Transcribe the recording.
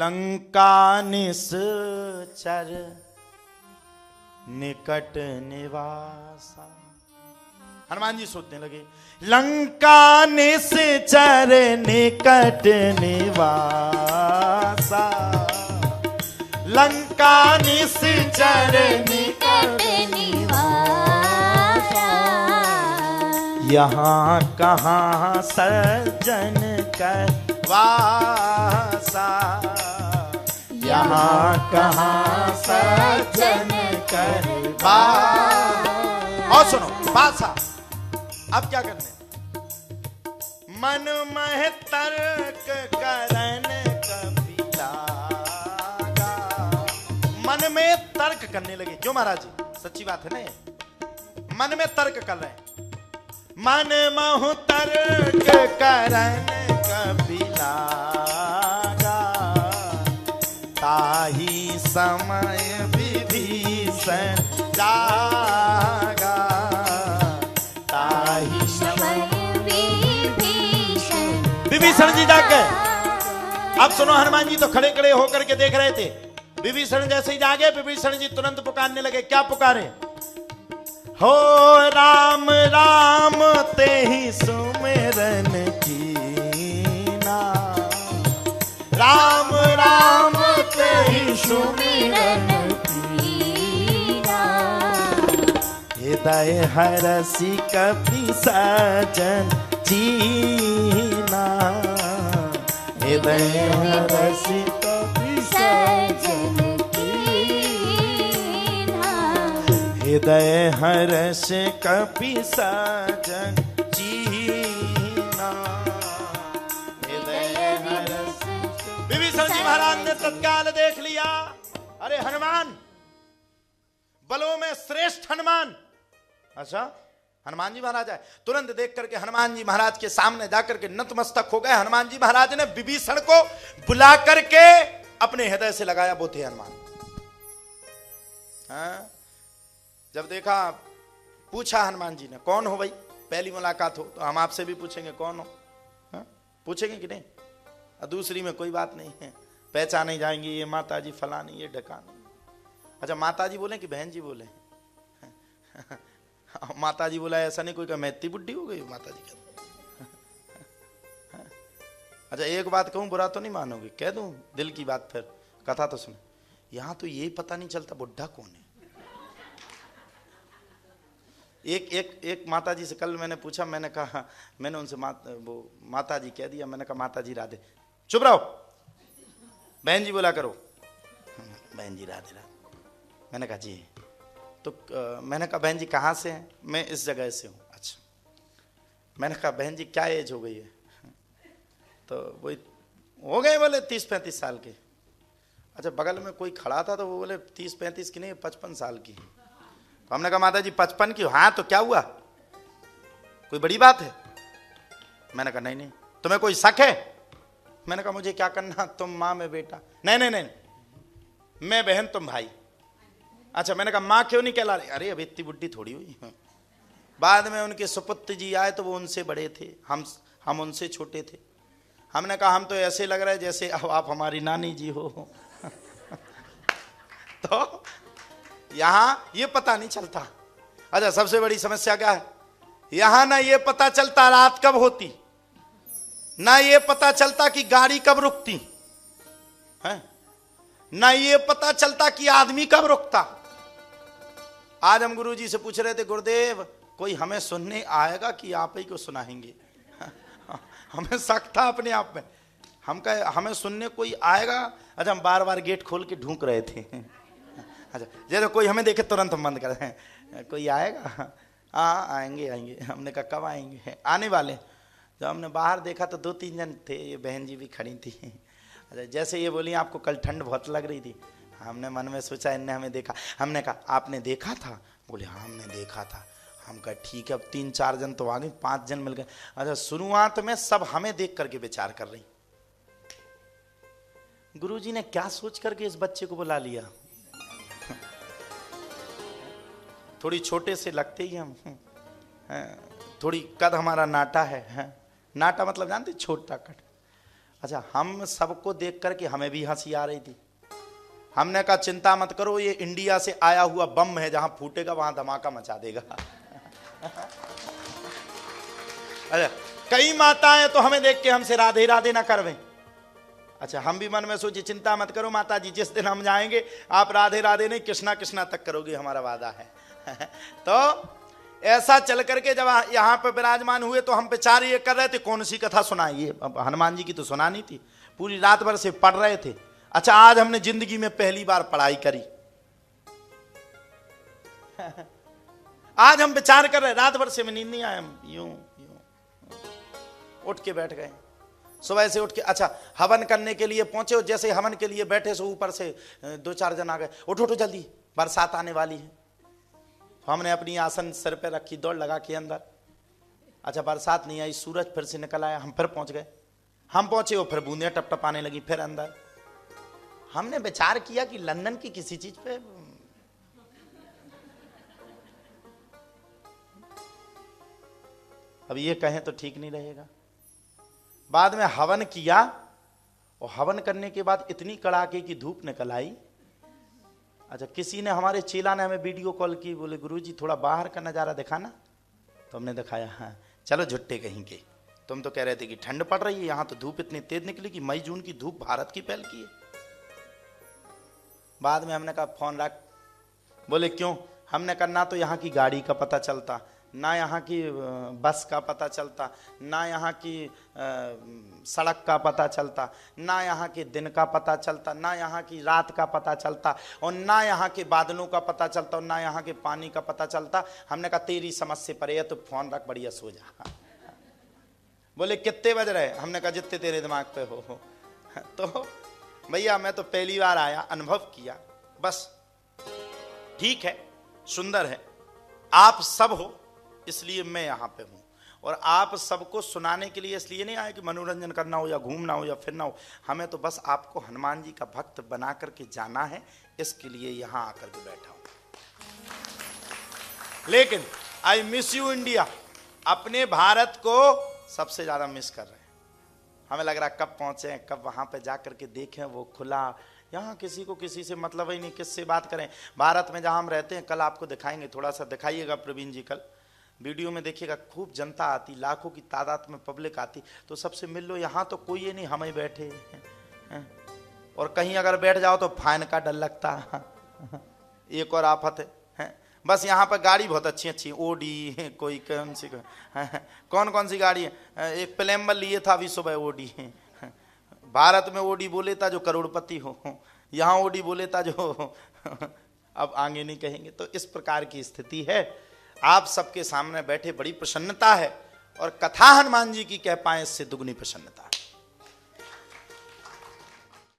लंका निश्चर निकट निवासा। हनुमान जी सोचने लगे, लंका निश्चर निकट निवासा, लंका निश्चर निकट निवासा। यहाँ कहाँ सज्जन कर वासा, यहाँ कहाँ सज्जन कर वासा। और सुनो वासा, अब क्या करने? मन मह तर्क करन कपिलागा। मन में तर्क करने लगे। क्यों महाराज जी? सच्ची बात है ना ये? मन में तर्क कर रहे हैं। मन महु तर्क करन कपिलागा, ताही समय विभीषण जागा, ताही समय विभीषण जी जाके। अब सुनो, हनुमान जी तो खड़े खड़े होकर के देख रहे थे। विभीषण जैसे ही जागे, विभीषण जी तुरंत पुकारने लगे। क्या पुकारे? हो राम राम ते ही सुमिरन कीना, राम राम ते ही सुमिरन कीना, हृदय हरसि कपि सजन जीना, हृदय हरसि कपि सजन कीना, हृदय हर्ष कपि सजन जीना, हृदय हर्ष। विभीषण जी महाराज ने तत्काल देख लिया, अरे हनुमान, बलों में श्रेष्ठ हनुमान। अच्छा, हनुमान जी महाराज आए। तुरंत देख करके हनुमान जी महाराज के सामने जाकर के नतमस्तक हो गए। हनुमान जी महाराज ने विभीषण को बुला करके अपने हृदय से लगाया। वो थे हनुमान। हाँ? जब देखा, पूछा हनुमान जी ने, कौन हो भाई? पहली मुलाकात हो तो हम आपसे भी पूछेंगे कौन हो। हाँ? पूछेंगे कि नहीं? और दूसरी में कोई बात नहीं है, पहचाने जाएंगे, ये माता जी फलानी, ये ढकानी। अच्छा, माता जी बोले कि बहन जी बोले? माता जी बोला, ऐसा नहीं कोई का मैं इतनी बुढ़ी हो गई माता जी कहते। अच्छा, एक बात कहूं, बुरा तो नहीं मानोगे? कह दूं दिल की बात? फिर कथा तो सुनो। यहां तो यही पता नहीं चलता बुढ़ा कौन है। एक माता जी से कल मैंने पूछा, मैंने कहा, मैंने उनसे वो माता जी कह दिया। मैंने कहा माता जी राधे। चुप रहो, बहन जी बोला करो। बहन जी राधे राधे। मैंने कहा जी। तो मैंने कहा बहन जी कहाँ से हैं? मैं इस जगह से हूँ। अच्छा। मैंने कहा बहन जी क्या एज हो गई है? तो वही हो गए बोले 30-35 साल के। अच्छा, बगल में कोई खड़ा था तो वो बोले 30-35 की नहीं, 55 साल की। तो हमने कहा माता जी 55 की? हाँ, तो क्या हुआ, कोई बड़ी बात है? मैंने कहा नहीं नहीं। तुम्हें कोई शक है? मैंने कहा मुझे क्या करना, तुम माँ में बेटा। नहीं नहीं नहीं, मैं बहन तुम भाई। अच्छा, मैंने कहा माँ क्यों नहीं कहला रही? अरे अभी इतनी बुढ़ी थोड़ी हुई। बाद में उनके सुपुत्र जी आए तो वो उनसे बड़े थे, हम उनसे छोटे थे। हमने कहा हम तो ऐसे लग रहा है जैसे अब आप हमारी नानी जी हो। तो यहाँ ये पता नहीं चलता। अच्छा, सबसे बड़ी समस्या क्या है? यहाँ ना ये पता चलता रात कब होती, ना ये पता चलता कि गाड़ी कब रुकती है, ना ये पता चलता कि आदमी कब रुकता। आज हम गुरुजी से पूछ रहे थे, गुरुदेव कोई हमें सुनने आएगा कि आप ही को सुनाएंगे? हमें शक था अपने आप में। हम कहे हमें सुनने कोई आएगा? अच्छा, हम बार बार गेट खोल के ढूंढ रहे थे। अच्छा, जैसे कोई हमें देखे तुरंत हम बंद कर रहे हैं, कोई आएगा? हाँ आएंगे आएंगे। हमने कहा कब आएंगे? आने वाले। जब हमने बाहर देखा तो 2-3 जन थे, ये बहन जी भी खड़ी थी। अच्छा, जैसे ये बोली आपको कल ठंड बहुत लग रही थी, हमने मन में सोचा इनने हमें देखा। हमने कहा आपने देखा था? बोले हाँ हमने देखा था। हम कहा ठीक है, अब 3-4 जन तो आ गए, 5 जन मिल गए। अच्छा, शुरुआत में सब हमें देख करके विचार कर रही, गुरुजी ने क्या सोच करके इस बच्चे को बुला लिया। थोड़ी छोटे से लगते ही हम, थोड़ी कद हमारा नाटा है। नाटा मतलब जानते, छोटा कट। अच्छा, हम सबको देख करके हमें भी हंसी आ रही थी। हमने कहा चिंता मत करो, ये इंडिया से आया हुआ बम है, जहां फूटेगा वहां धमाका मचा देगा। अच्छा, कई माताएं तो हमें देख के हमसे राधे राधे ना करवें। अच्छा, हम भी मन में सोचे चिंता मत करो माता जी, जिस दिन हम जाएंगे आप राधे राधे नहीं कृष्णा कृष्णा तक करोगे, हमारा वादा है। तो ऐसा चल करके जब यहाँ पे विराजमान हुए तो हम पे चार ये कर रहे थे कौन सी कथा सुनाइए। हनुमान जी की तो सुनानी थी, पूरी रात भर से पढ़ रहे थे। अच्छा, आज हमने जिंदगी में पहली बार पढ़ाई करी। आज हम विचार कर रहे, रात भर से में नींद नहीं आया, हम यूं उठ के बैठ गए। सुबह से उठ के अच्छा हवन करने के लिए पहुंचे, जैसे हवन के लिए बैठे सो ऊपर से 2-4 जन आ गए, उठो उठो जल्दी बरसात आने वाली है। तो हमने अपनी आसन सिर पे रखी, दौड़ लगा के अंदर। अच्छा, बरसात नहीं आई, सूरज फिर से निकल आया, हम फिर पहुंच गए। हम पहुंचे वो फिर बूंदे टपटपाने लगी, फिर अंदर। हमने विचार किया कि लंदन की किसी चीज पे अब ये कहें तो ठीक नहीं रहेगा। बाद में हवन किया और हवन करने के बाद इतनी कड़ाके की धूप निकल आई। अच्छा, किसी ने हमारे चेला ने हमें वीडियो कॉल की, बोले गुरुजी थोड़ा बाहर का नजारा दिखाना। तो हमने दिखाया। हाँ चलो झुट्टे कहीं के, तुम तो कह रहे थे कि ठंड पड़ रही है, यहां तो धूप इतनी तेज निकली कि मई जून की धूप भारत की फैल की है। बाद में हमने कहा फोन रख। बोले क्यों? हमने कहा ना तो यहाँ की गाड़ी का पता चलता, ना यहाँ की बस का पता चलता, ना यहाँ की सड़क का पता चलता, ना यहाँ के दिन का पता चलता, ना यहाँ की रात का पता चलता, और ना यहाँ के बादलों का पता चलता, और ना यहाँ के पानी का पता चलता। हमने कहा तेरी समझ से परे है तो फोन रख, बढ़िया सो जा। बोले कितने बज रहे? हमने कहा जितने तेरे दिमाग पे हो। तो भैया मैं तो पहली बार आया, अनुभव किया बस। ठीक है, सुंदर है, आप सब हो इसलिए मैं यहां पे हूं, और आप सबको सुनाने के लिए इसलिए नहीं आए कि मनोरंजन करना हो या घूमना हो या फिरना हो। हमें तो बस आपको हनुमान जी का भक्त बना करके जाना है, इसके लिए यहां आकर के बैठा हूं। लेकिन आई मिस यू इंडिया, अपने भारत को सबसे ज्यादा मिस कर रहे हैं। हमें लग रहा कब पहुंचे, कब वहां पे जाकर के देखें वो खुला। यहाँ किसी को किसी से मतलब ही नहीं, किससे बात करें। भारत में जहां हम रहते हैं, कल आपको दिखाएंगे, थोड़ा सा दिखाइएगा प्रवीण जी, कल वीडियो में देखिएगा, खूब जनता आती, लाखों की तादाद में पब्लिक आती, तो सबसे मिल लो। यहाँ तो कोई ये नहीं, हम ही बैठे हैं। और कहीं अगर बैठ जाओ तो फाइन का डर लगता। एक और आफत है। बस यहाँ पर गाड़ी बहुत अच्छी अच्छी, ओडी, कोई कौन सी कौन सी गाड़ी है। एक प्लेम्बर लिए था अभी सुबह ओडी। भारत में ओडी बोले था जो करोड़पति हो, यहाँ ओडी बोले था जो अब आगे नहीं कहेंगे। तो इस प्रकार की स्थिति है। आप सबके सामने बैठे बड़ी प्रसन्नता है, और कथा हनुमान जी की कह पाए इससे दुगनी प्रसन्नता है।